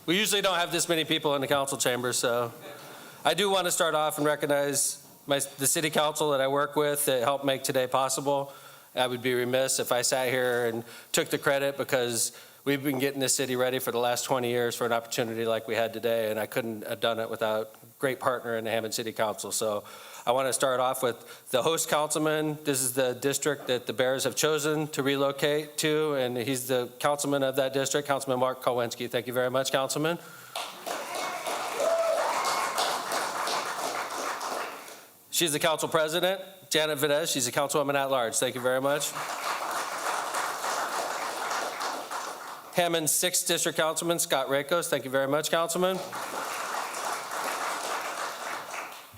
We usually don't have this many people in the council chamber, so I do want to start off and recognize the city council that I work with that helped make today possible. I would be remiss if I sat here and took the credit, because we've been getting this city ready for the last 20 years for an opportunity like we had today, and I couldn't have done it without a great partner in the Hammond City Council. So I want to start off with the host councilman. This is the district that the Bears have chosen to relocate to, and he's the councilman of that district, Councilman Mark Kowinski. Thank you very much, Councilman. She's the council president, Janet Videz. She's a councilwoman at large. Thank you very much. Hammond's 6th District Councilman, Scott Rakos. Thank you very much, Councilman.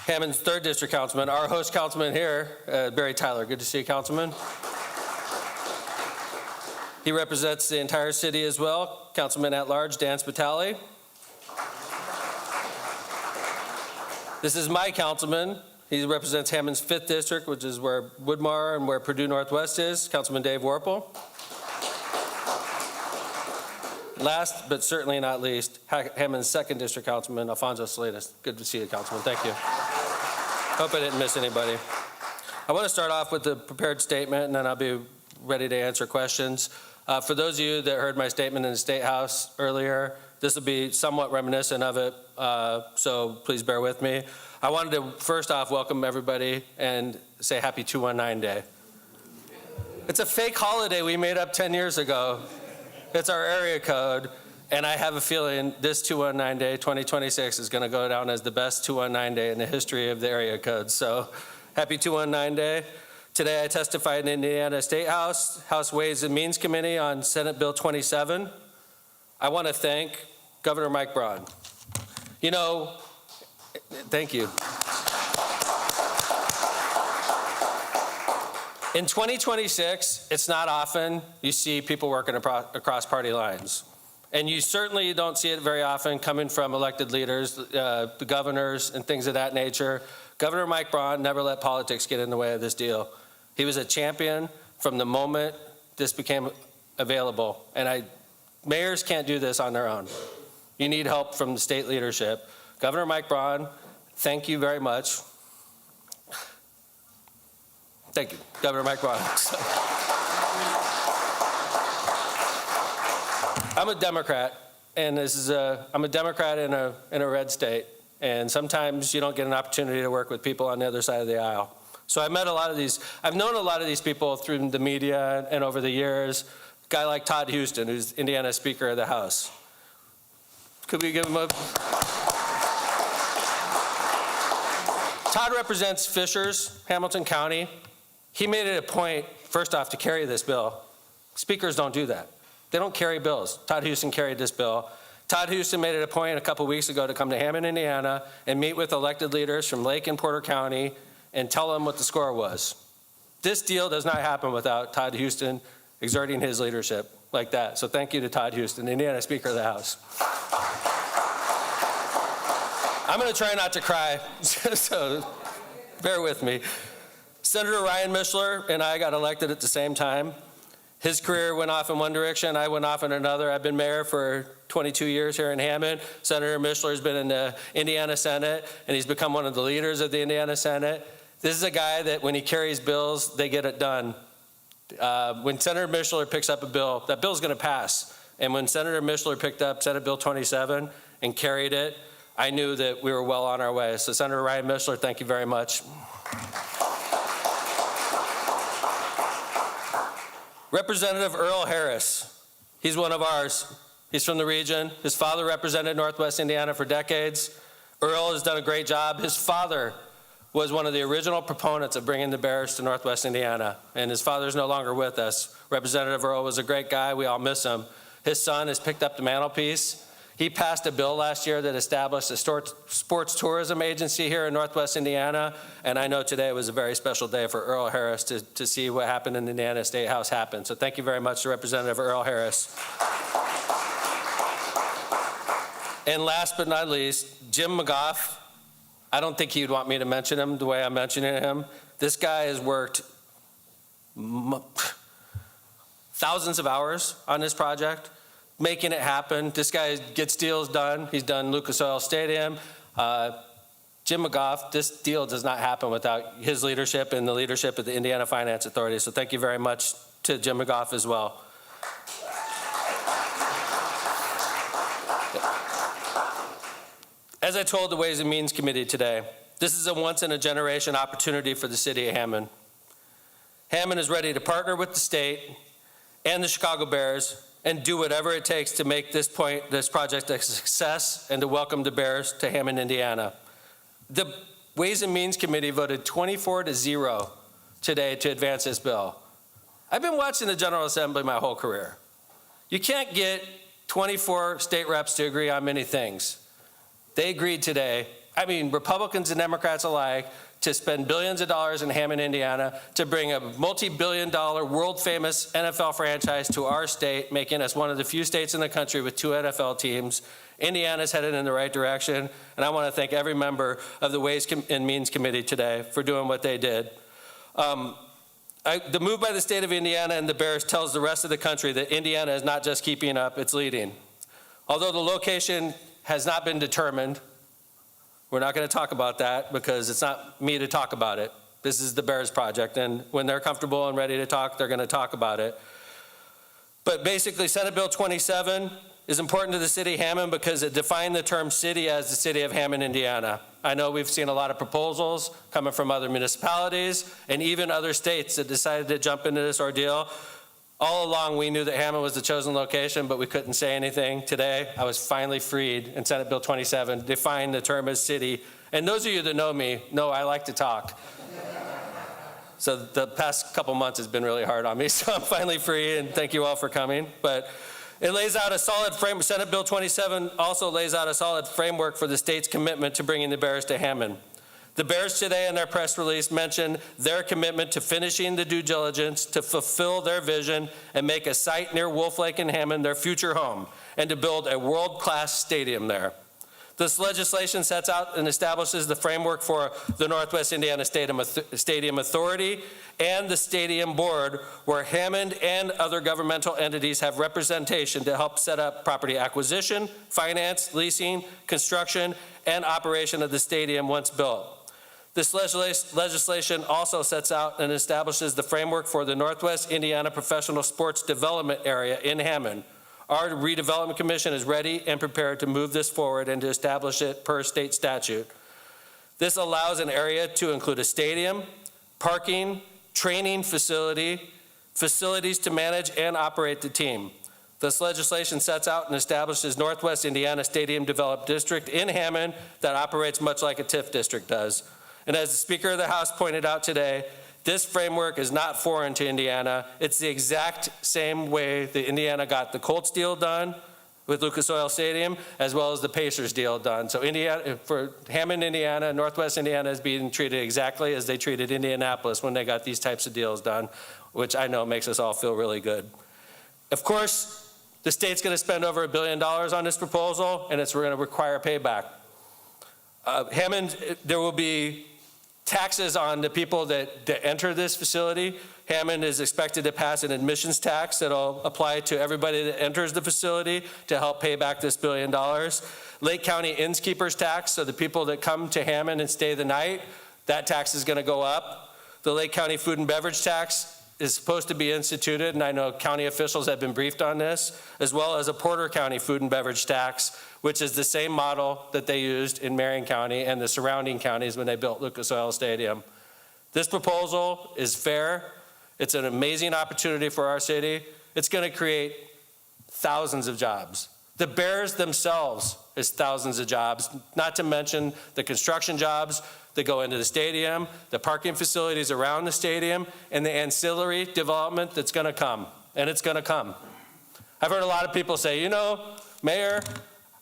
Hammond's 3rd District Councilman, our host councilman here, Barry Tyler. Good to see you, Councilman. He represents the entire city as well, Councilman at large, Dan Spitali. This is my councilman. He represents Hammond's 5th District, which is where Woodmar and where Purdue Northwest is, Councilman Dave Warple. Last, but certainly not least, Hammond's 2nd District Councilman, Alfonso Salinas. Good to see you, Councilman. Thank you. Hope I didn't miss anybody. I want to start off with a prepared statement, and then I'll be ready to answer questions. For those of you that heard my statement in the State House earlier, this will be somewhat reminiscent of it, so please bear with me. I wanted to first off welcome everybody and say happy 219 Day. It's a fake holiday we made up 10 years ago. It's our area code, and I have a feeling this 219 Day 2026 is going to go down as the best 219 Day in the history of the area code. So happy 219 Day. Today I testified in Indiana State House Ways and Means Committee on Senate Bill 27. I want to thank Governor Mike Braun. You know, thank you. In 2026, it's not often you see people working across party lines. And you certainly don't see it very often coming from elected leaders, the governors and things of that nature. Governor Mike Braun never let politics get in the way of this deal. He was a champion from the moment this became available. And mayors can't do this on their own. You need help from the state leadership. Governor Mike Braun, thank you very much. Thank you, Governor Mike Braun. I'm a Democrat, and I'm a Democrat in a red state, and sometimes you don't get an opportunity to work with people on the other side of the aisle. So I've known a lot of these people through the media and over the years. A guy like Todd Houston, who's Indiana Speaker of the House. Could we give him a... Todd represents Fishers, Hamilton County. He made it a point, first off, to carry this bill. Speakers don't do that. They don't carry bills. Todd Houston carried this bill. Todd Houston made it a point a couple weeks ago to come to Hammond, Indiana, and meet with elected leaders from Lake and Porter County and tell them what the score was. This deal does not happen without Todd Houston exerting his leadership like that. So thank you to Todd Houston, Indiana Speaker of the House. I'm going to try not to cry, so bear with me. Senator Ryan Mishler and I got elected at the same time. His career went off in one direction, I went off in another. I've been mayor for 22 years here in Hammond. Senator Mishler's been in the Indiana Senate, and he's become one of the leaders of the Indiana Senate. This is a guy that when he carries bills, they get it done. When Senator Mishler picks up a bill, that bill's going to pass. And when Senator Mishler picked up Senate Bill 27 and carried it, I knew that we were well on our way. So Senator Ryan Mishler, thank you very much. Representative Earl Harris, he's one of ours. He's from the region. His father represented Northwest Indiana for decades. Earl has done a great job. His father was one of the original proponents of bringing the Bears to Northwest Indiana, and his father's no longer with us. Representative Earl was a great guy. We all miss him. His son has picked up the mantelpiece. He passed a bill last year that established a sports tourism agency here in Northwest Indiana, and I know today was a very special day for Earl Harris to see what happened in the Indiana State House happen. So thank you very much to Representative Earl Harris. And last but not least, Jim McGough. I don't think he'd want me to mention him the way I'm mentioning him. This guy has worked thousands of hours on this project. making it happen. This guy gets deals done. He's done Lucas Oil Stadium. Jim McGough, this deal does not happen without his leadership and the leadership of the Indiana Finance Authority. So thank you very much to Jim McGough as well. As I told the Ways and Means Committee today, this is a once-in-a-generation opportunity for the city of Hammond. Hammond is ready to partner with the state and the Chicago Bears and do whatever it takes to make this project a success and to welcome the Bears to Hammond, Indiana. The Ways and Means Committee voted 24-0 today to advance this bill. I've been watching the General Assembly my whole career. You can't get 24 state reps to agree on many things. They agreed today, I mean, Republicans and Democrats alike, to spend billions of dollars in Hammond, Indiana, to bring a multi-billion-dollar, world-famous NFL franchise to our state, making us one of the few states in the country with 2 NFL teams. Indiana's headed in the right direction, and I want to thank every member of the Ways and Means Committee today for doing what they did. The move by the state of Indiana and the Bears tells the rest of the country that Indiana is not just keeping up, it's leading. Although the location has not been determined, we're not going to talk about that because it's not me to talk about it. This is the Bears project, and when they're comfortable and ready to talk, they're going to talk about it. But basically, Senate Bill 27 is important to the city of Hammond because it defined the term city as the city of Hammond, Indiana. I know we've seen a lot of proposals coming from other municipalities and even other states that decided to jump into this ordeal. All along, we knew that Hammond was the chosen location, but we couldn't say anything. Today, I was finally freed, and Senate Bill 27 defined the term as city. And those of you that know me know I like to talk. So the past couple months has been really hard on me, so I'm finally free, and thank you all for coming. But it lays out a solid framework. Senate Bill 27 also lays out a solid framework for the state's commitment to bringing the Bears to Hammond. The Bears today in their press release mentioned their commitment to finishing the due diligence to fulfill their vision and make a site near Wolf Lake and Hammond their future home and to build a world-class stadium there. This legislation sets out and establishes the framework for the Northwest Indiana Stadium Authority and the Stadium Board, where Hammond and other governmental entities have representation to help set up property acquisition, finance, leasing, construction, and operation of the stadium once built. This legislation also sets out and establishes the framework for the Northwest Indiana Professional Sports Development Area in Hammond. Our redevelopment commission is ready and prepared to move this forward and to establish it per state statute. This allows an area to include a stadium, parking, training facility, facilities to manage and operate the team. This legislation sets out and establishes Northwest Indiana Stadium Developed District in Hammond that operates much like a TIF district does. And as the Speaker of the House pointed out today, this framework is not foreign to Indiana. It's the exact same way that Indiana got the Colts deal done with Lucas Oil Stadium, as well as the Pacers deal done. So Indiana, for Hammond, Indiana, Northwest Indiana is being treated exactly as they treated Indianapolis when they got these types of deals done, which I know makes us all feel really good. Of course, the state's going to spend over $1 billion on this proposal, and it's going to require payback. Hammond, there will be taxes on the people that enter this facility. Hammond is expected to pass an admissions tax that'll apply to everybody that enters the facility to help pay back this $1 billion. Lake County Innkeepers tax, so the people that come to Hammond and stay the night, that tax is going to go up. The Lake County Food and Beverage tax is supposed to be instituted, and I know county officials have been briefed on this, as well as a Porter County Food and Beverage tax, which is the same model that they used in Marion County and the surrounding counties when they built Lucas Oil Stadium. This proposal is fair. It's an amazing opportunity for our city. It's going to create thousands of jobs. The Bears themselves is thousands of jobs, not to mention the construction jobs that go into the stadium, the parking facilities around the stadium, and the ancillary development that's going to come, and it's going to come. I've heard a lot of people say, you know, Mayor,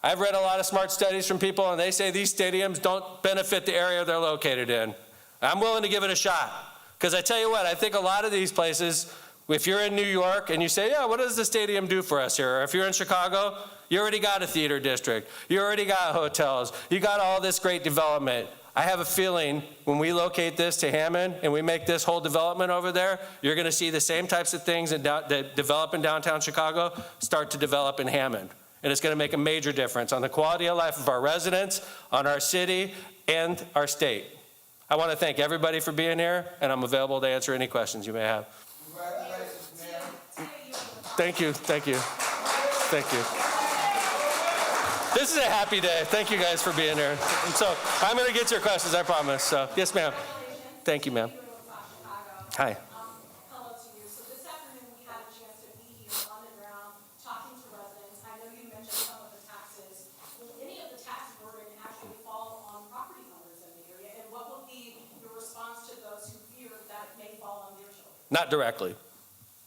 I've read a lot of smart studies from people, and they say these stadiums don't benefit the area they're located in. I'm willing to give it a shot, because I tell you what, I think a lot of these places, if you're in New York and you say, yeah, what does the stadium do for us here? Or if you're in Chicago, you already got a theater district. You already got hotels. You got all this great development. I have a feeling when we locate this to Hammond and we make this whole development over there, you're going to see the same types of things that develop in downtown Chicago start to develop in Hammond. And it's going to make a major difference on the quality of life of our residents, on our city, and our state. I want to thank everybody for being here, and I'm available to answer any questions you may have. Congratulations, Mayor. Thank you, thank you, thank you. This is a happy day. Thank you guys for being here. And so I'm going to get to your questions, I promise. So, yes, ma'am. Thank you, ma'am. Hi. Hello to you. So this afternoon we had a chance to be here on the ground talking to residents. I know you mentioned some of the taxes. Will any of the tax burden actually fall on property owners in the area? And what will be your response to those who fear that it may fall on their children? Not directly,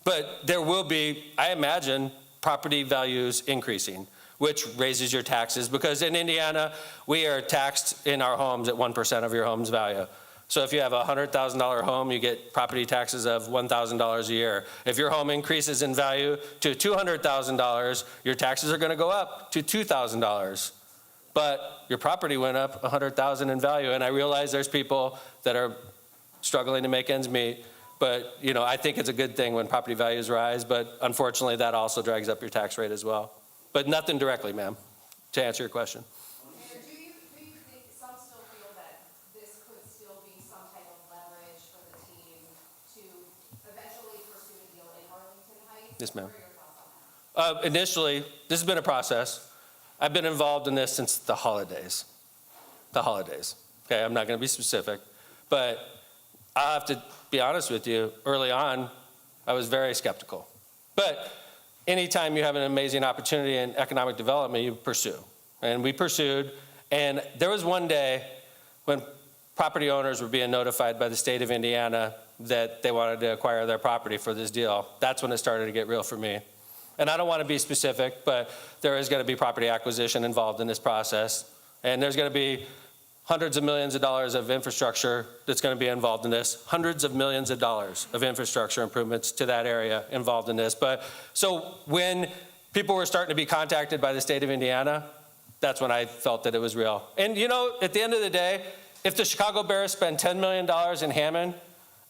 but there will be, I imagine, property values increasing, which raises your taxes, because in Indiana, we are taxed in our homes at 1% of your home's value. So if you have a $100,000 home, you get property taxes of $1,000 a year. If your home increases in value to $200,000, your taxes are going to go up to $2,000. But your property went up $100,000 in value, and I realize there's people that are struggling to make ends meet. But, you know, I think it's a good thing when property values rise, but unfortunately that also drags up your tax rate as well. But nothing directly, ma'am, to answer your question. Mayor, do you think some still feel that this could still be some type of leverage for the team to eventually pursue a deal in Arlington Heights? Yes, ma'am. What are your thoughts on that? Initially, this has been a process. I've been involved in this since the holidays. Okay, I'm not going to be specific, but I have to be honest with you. Early on, I was very skeptical. But anytime you have an amazing opportunity in economic development, you pursue. And we pursued. And there was one day when property owners were being notified by the state of Indiana that they wanted to acquire their property for this deal. That's when it started to get real for me. And I don't want to be specific, but there is going to be property acquisition involved in this process. And there's going to be hundreds of millions of dollars of infrastructure that's going to be involved in this, hundreds of millions of dollars of infrastructure improvements to that area involved in this. But so when people were starting to be contacted by the state of Indiana, that's when I felt that it was real. And you know, at the end of the day, if the Chicago Bears spend $10 million in Hammond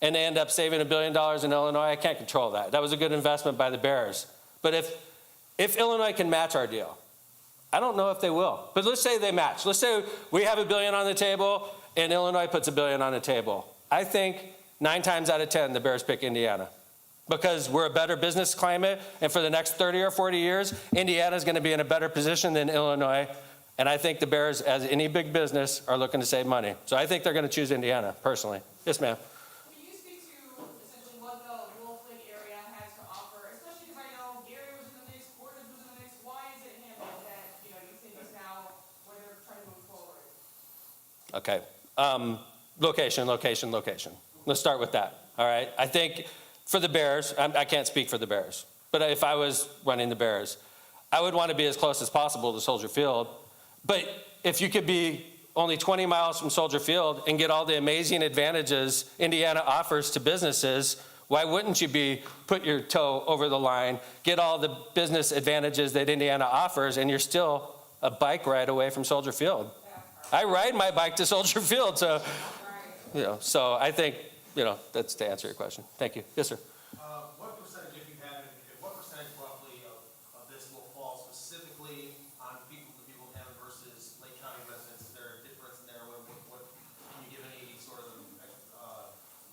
and they end up saving $1 billion in Illinois, I can't control that. That was a good investment by the Bears. But if Illinois can match our deal, I don't know if they will, but let's say they match. Let's say we have $1 billion on the table and Illinois puts $1 billion on the table. I think 9 times out of 10, the Bears pick Indiana because we're a better business climate. And for the next 30 or 40 years, Indiana is going to be in a better position than Illinois. And I think the Bears, as any big business, are looking to save money. So I think they're going to choose Indiana, personally. Yes, ma'am. Can you speak to essentially what the Wolf Lake area has to offer, especially because I know Gary was in the mix, Portage was in the mix. Why is it Hammond that you think is now where they're trying to move forward? Okay. Location. Let's start with that. All right. I think for the Bears, I can't speak for the Bears, but if I was running the Bears, I would want to be as close as possible to Soldier Field. But if you could be only 20 miles from Soldier Field and get all the amazing advantages Indiana offers to businesses, why wouldn't you put your toe over the line, get all the business advantages that Indiana offers, and you're still a bike ride away from Soldier Field? I ride my bike to Soldier Field, so, so I think, that's to answer your question. Thank you. Yes, sir. What percentage, if you have it, what percentage roughly of this will fall specifically on the people in Hammond versus Lake County residents? Is there a difference in there? What can you give any sort of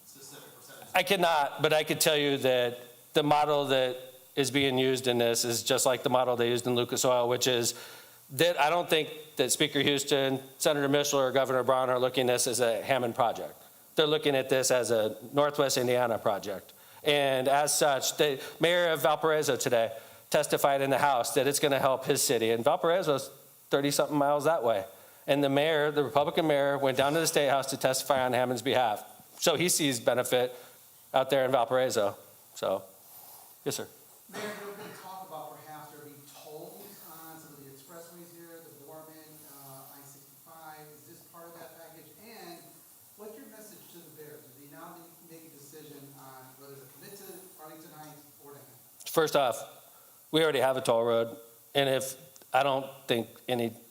specific percentage? I cannot, but I could tell you that the model that is being used in this is just like the model they used in Lucas Oil, which is that I don't think that Speaker Houston, Senator Mitchell, or Governor Brown are looking at this as a Hammond project. They're looking at this as a Northwest Indiana project. And as such, the mayor of Valparaiso today testified in the House that it's going to help his city. And Valparaiso's 30-something miles that way. And the mayor, the Republican mayor, went down to the State House to testify on Hammond's behalf. So he sees benefit out there in Valparaiso. So, yes, sir. Mayor, there's been talk about perhaps there being tolls on some of the expressways here, the Borman, I-65. Is this part of that package? And what's your message to the Bears? Do they now make a decision on whether to commit to Arlington Heights or to Hammond? First off, we already have a toll road. And if I don't think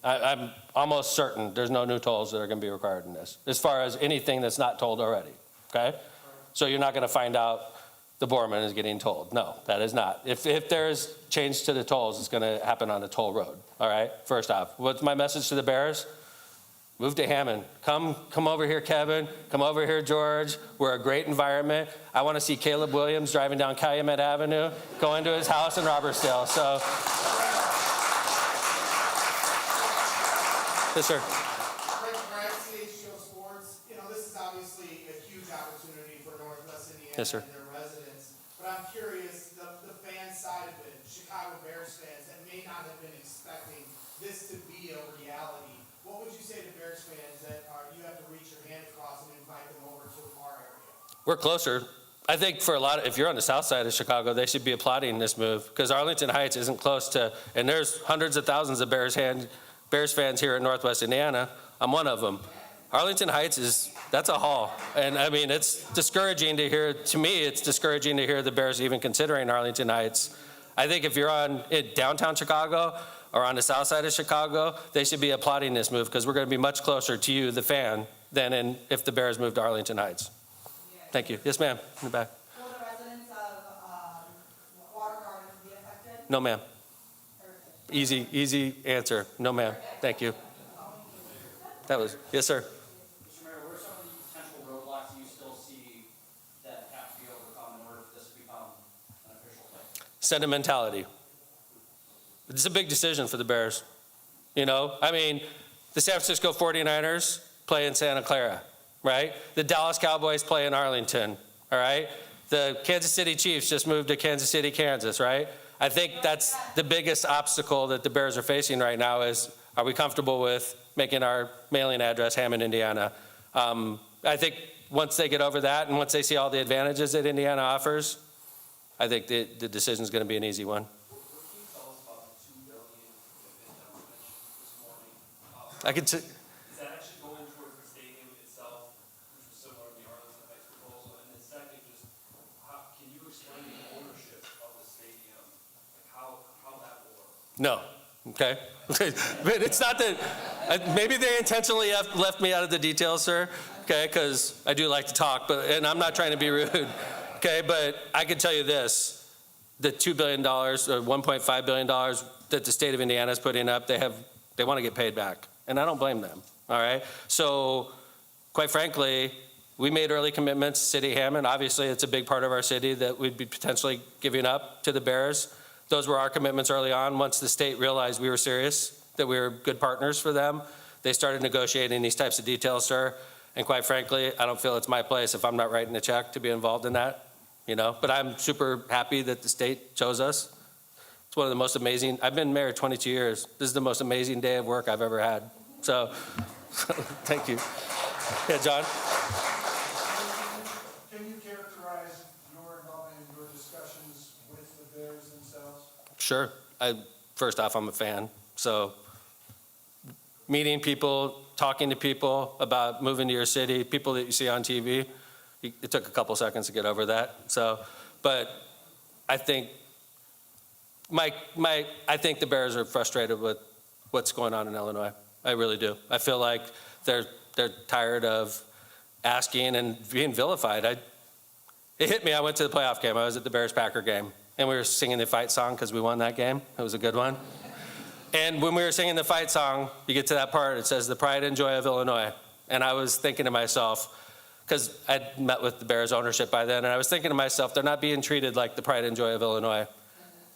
I'm almost certain there's no new tolls that are going to be required in this, as far as anything that's not tolled already, okay? So you're not going to find out the Borman is getting tolled. No, that is not. If there's change to the tolls, it's going to happen on a toll road, all right? First off, what's my message to the Bears? Move to Hammond. Come over here, Kevin. Come over here, George. We're a great environment. I want to see Caleb Williams driving down Calumet Avenue, going to his house in Robertsdale. So, yes, sir. Brad, CHGO Sports, this is obviously a huge opportunity for Northwest Indiana Yes, sir. and their residents. But I'm curious, the fan side of it, Chicago Bears fans that may not have been expecting this to be a reality. What would you say to Bears fans that you have to reach your hand across and invite them over to our area? We're closer. I think for a lot of, if you're on the south side of Chicago, they should be applauding this move, because Arlington Heights isn't close to, and there's hundreds of thousands of Bears fans here in Northwest Indiana. I'm one of them. Arlington Heights that's a haul. And I mean, it's discouraging to hear, to me, it's discouraging to hear the Bears even considering Arlington Heights. I think if you're in downtown Chicago or on the south side of Chicago, they should be applauding this move, because we're going to be much closer to you, the fan, than if the Bears moved to Arlington Heights. Thank you. Yes, ma'am, in the back. Will the residents of Water Garden be affected? No, ma'am. Easy answer. No, ma'am. Thank you. That was, yes, sir. Mr. Mayor, what are some of the potential roadblocks you still see that have to be overcome in order for this to become an official thing? Sentimentality. It's a big decision for the Bears. I mean, the San Francisco 49ers play in Santa Clara, right? The Dallas Cowboys play in Arlington, all right? The Kansas City Chiefs just moved to Kansas City, Kansas, right? I think that's the biggest obstacle that the Bears are facing right now is, are we comfortable with making our mailing address Hammond, Indiana? I think once they get over that and once they see all the advantages that Indiana offers, I think the decision's going to be an easy one. What can you tell us about the $2 billion that you mentioned this morning? I could. Is that actually going towards the stadium itself, which was similar to the Arlington Heights proposal? And then second, just can you explain the ownership of the stadium, like how that will work? No. Okay. But it's not that, maybe they intentionally left me out of the details, sir. Okay, because I do like to talk, and I'm not trying to be rude. Okay, but I can tell you this: the $2 billion or $1.5 billion that the state of Indiana is putting up, they want to get paid back, and I don't blame them. All right. So, quite frankly, we made early commitments. City Hammond, obviously, it's a big part of our city that we'd be potentially giving up to the Bears. Those were our commitments early on. Once the state realized we were serious, that we were good partners for them, they started negotiating these types of details, sir. And quite frankly, I don't feel it's my place if I'm not writing a check to be involved in that, But I'm super happy that the state chose us. It's one of the most amazing, I've been mayor 22 years. This is the most amazing day of work I've ever had. So, thank you. Yeah, John? Can you characterize your involvement in your discussions with the Bears themselves? Sure. First off, I'm a fan. So meeting people, talking to people about moving to your city, people that you see on TV, it took a couple seconds to get over that. So, but I think I think the Bears are frustrated with what's going on in Illinois. I really do. I feel like they're tired of asking and being vilified. It hit me. I went to the playoff game. I was at the Bears-Packer game. And we were singing the fight song because we won that game. It was a good one. And when we were singing the fight song, you get to that part, it says, the pride and joy of Illinois. And I was thinking to myself, because I'd met with the Bears ownership by then, and I was thinking to myself, they're not being treated like the pride and joy of Illinois.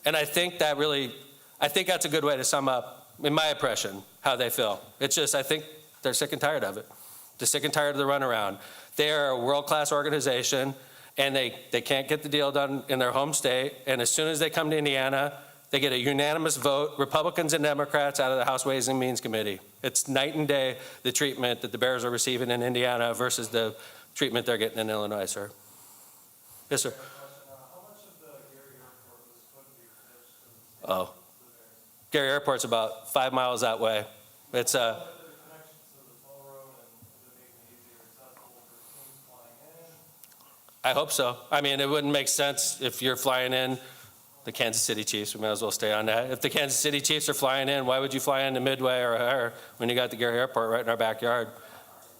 And I think that's a good way to sum up, in my impression, how they feel. It's just, I think they're sick and tired of it. They're sick and tired of the runaround. They are a world-class organization, and they can't get the deal done in their home state. And as soon as they come to Indiana, they get a unanimous vote, Republicans and Democrats, out of the House Ways and Means Committee. It's night and day, the treatment that the Bears are receiving in Indiana versus the treatment they're getting in Illinois, sir. Yes, sir. How much of the Gary Airport was going to be finished to the Oh, Gary Airport's about 5 miles that way. It's the connection to the toll road and would it make it easier accessible for teams flying in? I hope so. I mean, it wouldn't make sense if you're flying in The Kansas City Chiefs, we might as well stay on that. If the Kansas City Chiefs are flying in, why would you fly into Midway or O'Hare when you got the Gary Airport right in our backyard?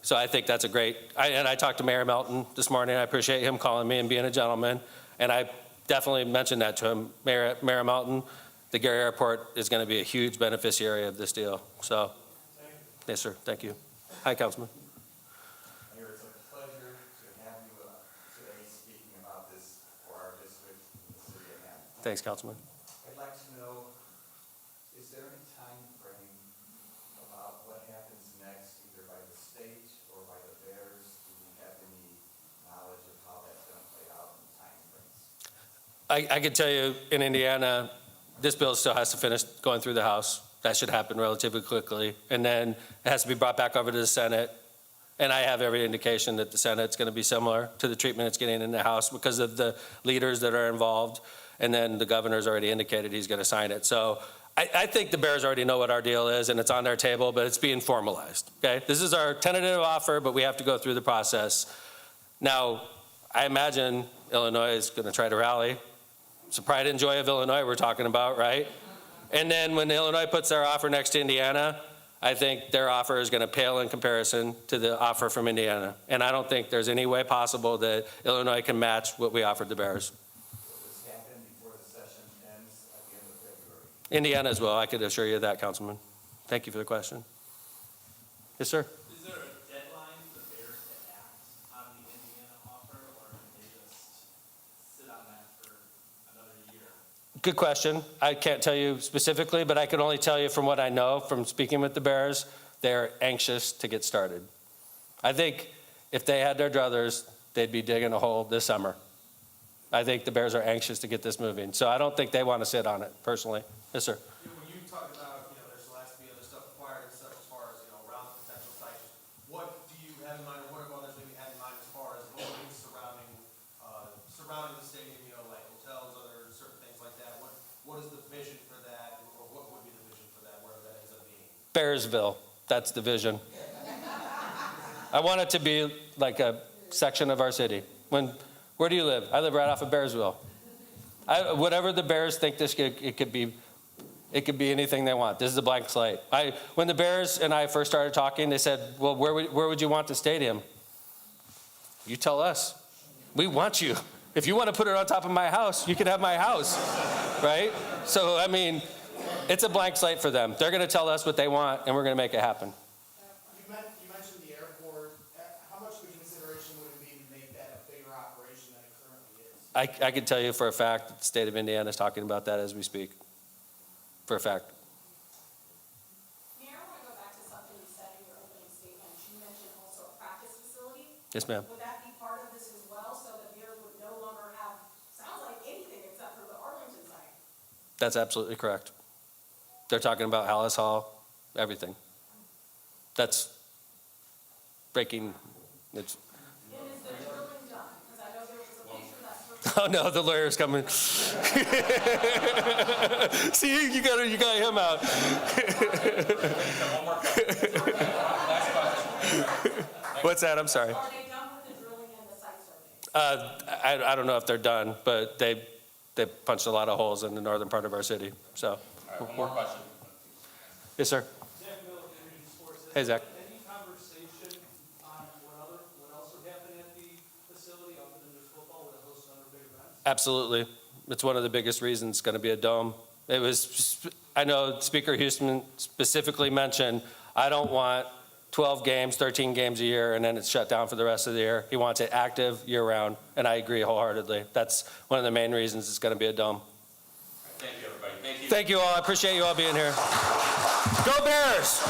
So I think that's a great, and I talked to Mayor Melton this morning. I appreciate him calling me and being a gentleman. And I definitely mentioned that to him. Mayor Melton, the Gary Airport is going to be a huge beneficiary of this deal. So, yes, sir. Thank you. Hi, Councilman. Mayor, it's a pleasure to have you today speaking about this for our district in the city of Hammond. Thanks, Councilman. I'd like to know, is there any time frame about what happens next, either by the state or by the Bears? Do we have any knowledge of how that's going to play out in time frames? I can tell you in Indiana, this bill still has to finish going through the House. That should happen relatively quickly. And then it has to be brought back over to the Senate. And I have every indication that the Senate's going to be similar to the treatment it's getting in the House because of the leaders that are involved. And then the governor's already indicated he's going to sign it. So I think the Bears already know what our deal is, and it's on their table, but it's being formalized, okay? This is our tentative offer, but we have to go through the process. Now, I imagine Illinois is going to try to rally. It's the pride and joy of Illinois we're talking about, right? And then when Illinois puts their offer next to Indiana, I think their offer is going to pale in comparison to the offer from Indiana. And I don't think there's any way possible that Illinois can match what we offered the Bears. Will this happen before the session ends at the end of February? Indiana as well, I could assure you of that, Councilman. Thank you for the question. Yes, sir. Is there a deadline for the Bears to act on the Indiana offer, or can they just sit on that for another year? Good question. I can't tell you specifically, but I can only tell you from what I know from speaking with the Bears, they're anxious to get started. I think if they had their druthers, they'd be digging a hole this summer. I think the Bears are anxious to get this moving. So I don't think they want to sit on it, personally. Yes, sir. When you talk about, there's the last to be other stuff acquired and stuff as far as, around the potential sites, what do you have in mind, or what have others maybe had in mind as far as buildings surrounding the stadium, like hotels, other certain things like that? What is the vision for that, or what would be the vision for that, wherever that ends up being? Bearsville, that's the vision. I want it to be like a section of our city. Where do you live? I live right off of Bearsville. Whatever the Bears think it could be anything they want. This is a blank slate. When the Bears and I first started talking, they said, well, where would you want the stadium? You tell us. We want you. If you want to put it on top of my house, you can have my house, right? So, it's a blank slate for them. They're going to tell us what they want, and we're going to make it happen. You mentioned the airport. How much of a consideration would it be to make that a bigger operation than it currently is? I can tell you for a fact that the state of Indiana is talking about that as we speak. For a fact. Mayor, I want to go back to something you said in your opening statement. You mentioned also a practice facility. Yes, ma'am. Would that be part of this as well, so that Bears would no longer have, sounds like anything except for the Arlington site? That's absolutely correct. They're talking about Alice Hall, everything. That's breaking. And is the drilling done? Because I know there was a picture that's. Oh no, the lawyer's coming. See, you got him out. What's that? I'm sorry. Are they done with the drilling and the site survey? I don't know if they're done, but they punched a lot of holes in the northern part of our city. So. All right, one more question. Yes, sir. Zach Miller, Community Sports. Hey, Zach. Any conversation on what else would happen at the facility other than just football, would it host another big event? Absolutely. It's one of the biggest reasons it's going to be a dome. I know Speaker Houston specifically mentioned, I don't want 12 games, 13 games a year, and then it's shut down for the rest of the year. He wants it active year-round, and I agree wholeheartedly. That's one of the main reasons it's going to be a dome. Thank you, everybody. Thank you. Thank you all. I appreciate you all being here. Go Bears!